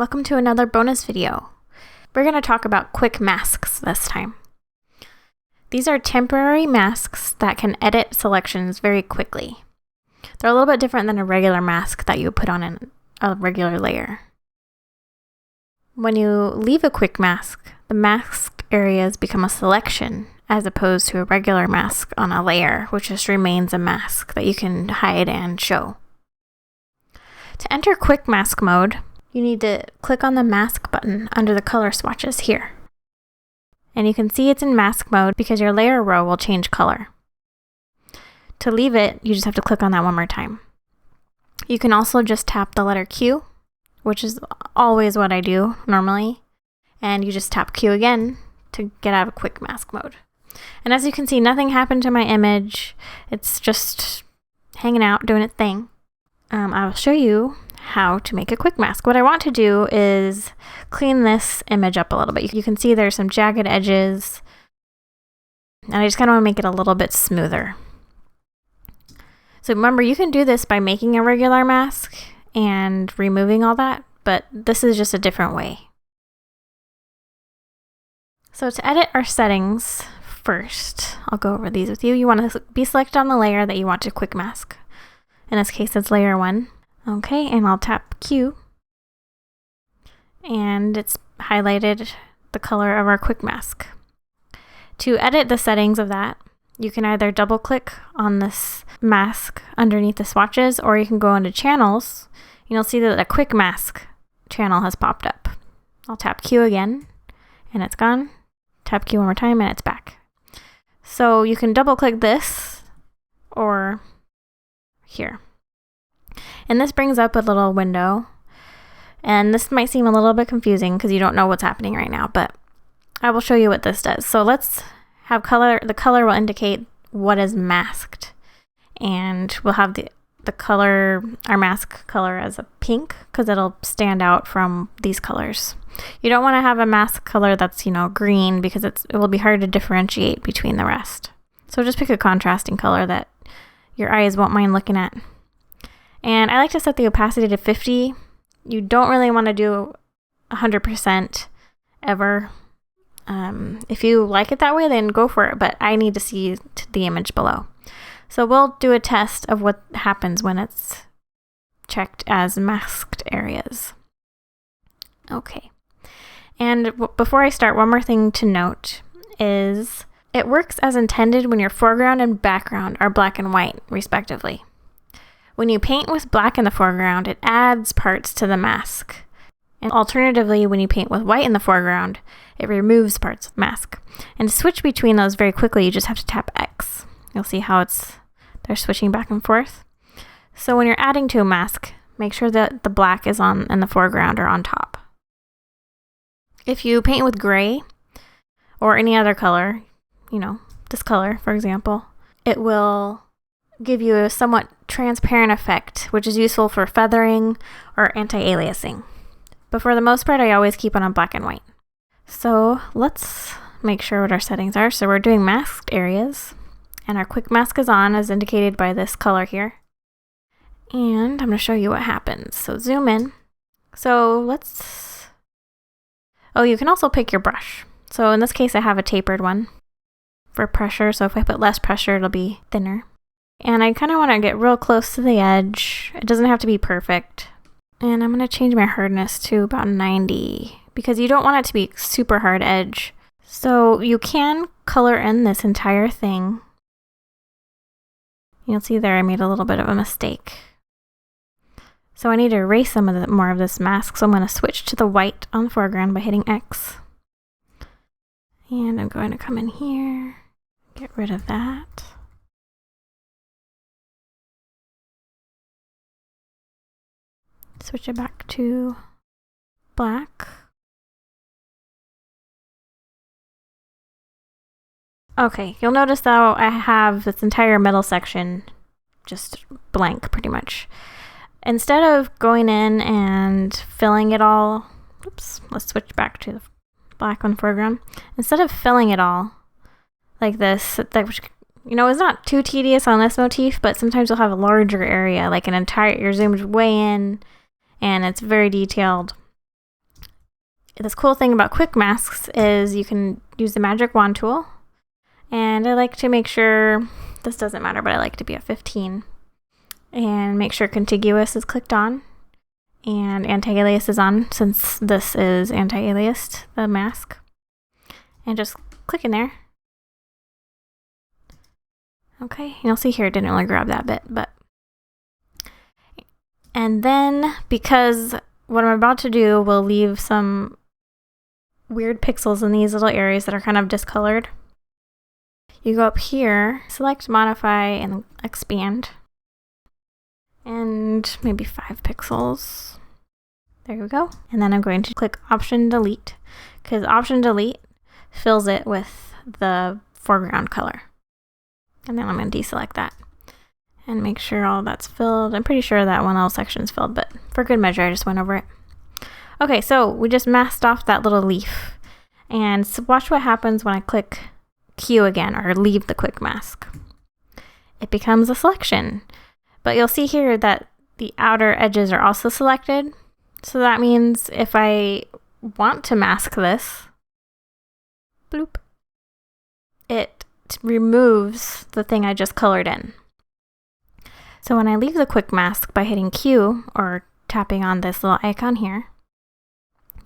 welcome to another bonus video. We're going to talk about quick masks this time. These are temporary masks that can edit selections very quickly. They're a little bit different than a regular mask that you put on in a regular layer. When you leave a quick mask, the mask areas become a selection as opposed to a regular mask on a layer, which just remains a mask that you can hide and show. To enter quick mask mode, you need to click on the mask button under the color swatches here. And you can see it's in mask mode because your layer row will change color. To leave it, you just have to click on that one more time. You can also just tap the letter Q, which is always what I do normally. And you just tap Q again to get out of quick mask mode. And as you can see, nothing happened to my image. It's just hanging out, doing its thing. I will show you how to make a quick mask. What I want to do is clean this image up a little bit. You can see there's some jagged edges, and I just kind of want to make it a little bit smoother. So remember, you can do this by making a regular mask and removing all that, but this is just a different way. So to edit our settings first, I'll go over these with you. You want to be selected on the layer that you want to quick mask. In this case, it's layer 1. Okay, and I'll tap Q. And it's highlighted the color of our quick mask. To edit the settings of that, you can either double click on this mask underneath the swatches, or you can go into channels. And you'll see that a quick mask channel has popped up. I'll tap Q again, and it's gone. Tap Q one more time, and it's back. So you can double click this, or here. And this brings up a little window. And this might seem a little bit confusing because you don't know what's happening right now, but I will show you what this does. So let's have color. The color will indicate what is masked. And we'll have the color, our mask color, as a pink because it'll stand out from these colors. You don't want to have a mask color that's, green because it will be hard to differentiate between the rest. So just pick a contrasting color that your eyes won't mind looking at. And I like to set the opacity to 50. You don't really want to do 100% ever. If you like it that way, then go for it. But I need to see the image below. So we'll do a test of what happens when it's checked as masked areas. Okay. And before I start, one more thing to note is it works as intended when your foreground and background are black and white, respectively. When you paint with black in the foreground, it adds parts to the mask. And alternatively, when you paint with white in the foreground, it removes parts of the mask. And to switch between those very quickly, you just have to tap X. You'll see how they're switching back and forth. So when you're adding to a mask, make sure that the black is in the foreground or on top. If you paint with gray or any other color, this color, for example, it will give you a somewhat transparent effect, which is useful for feathering or anti-aliasing. But for the most part, I always keep it on black and white. So let's make sure what our settings are. So we're doing masked areas, and our quick mask is on as indicated by this color here. And I'm going to show you what happens. So zoom in. You can also pick your brush. So in this case, I have a tapered one for pressure. So if I put less pressure, it'll be thinner. And I kind of want to get real close to the edge. It doesn't have to be perfect. And I'm going to change my hardness to about 90 because you don't want it to be super hard edge. So you can color in this entire thing. You'll see there I made a little bit of a mistake. So I need to erase more of this mask. So I'm going to switch to the white on the foreground by hitting X. And I'm going to come in here, get rid of that. Switch it back to black. Okay, you'll notice though I have this entire middle section just blank pretty much. Instead of going in and filling it all, let's switch back to the black on foreground. Instead of filling it all like this, which is not too tedious on this motif, but sometimes you'll have a larger area, like you're zoomed way in, and it's very detailed. this cool thing about quick masks is you can use the magic wand tool. And I like to make sure, this doesn't matter, but I like to be at 15. And make sure contiguous is clicked on. And anti-alias is on, since this is anti-aliased, the mask. And just click in there. Okay, you'll see here it didn't really grab that bit, but. And then, because what I'm about to do will leave some weird pixels in these little areas that are kind of discolored, you go up here, select modify and expand. And maybe 5 pixels. There we go. And then I'm going to click option delete, because option delete fills it with the foreground color. And then I'm going to deselect that and make sure all that's filled. I'm pretty sure that one little section is filled, but for good measure, I just went over it. Okay, so we just masked off that little leaf. And so watch what happens when I click Q again, or leave the quick mask. It becomes a selection. But you'll see here that the outer edges are also selected. So that means if I want to mask this, bloop, it removes the thing I just colored in. So when I leave the quick mask by hitting Q or tapping on this little icon here,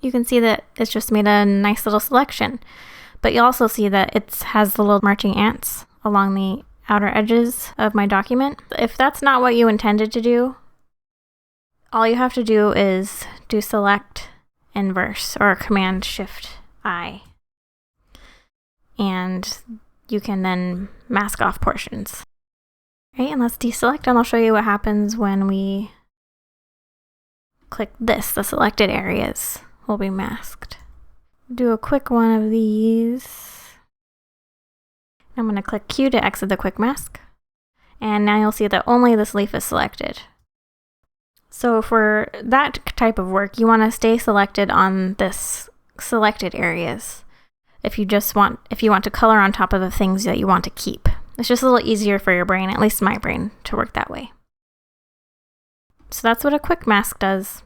you can see that it's just made a nice little selection. But you also see that it has the little marching ants along the outer edges of my document. If that's not what you intended to do, all you have to do is do select inverse or command shift I. And you can then mask off portions. Right, and let's deselect, and I'll show you what happens when we click this. The selected areas will be masked. Do a quick one of these. I'm going to click Q to exit the quick mask. And now you'll see that only this leaf is selected. So for that type of work, you want to stay selected on this selected areas. If you want to color on top of the things that you want to keep. It's just a little easier for your brain, at least my brain, to work that way. So that's what a quick mask does.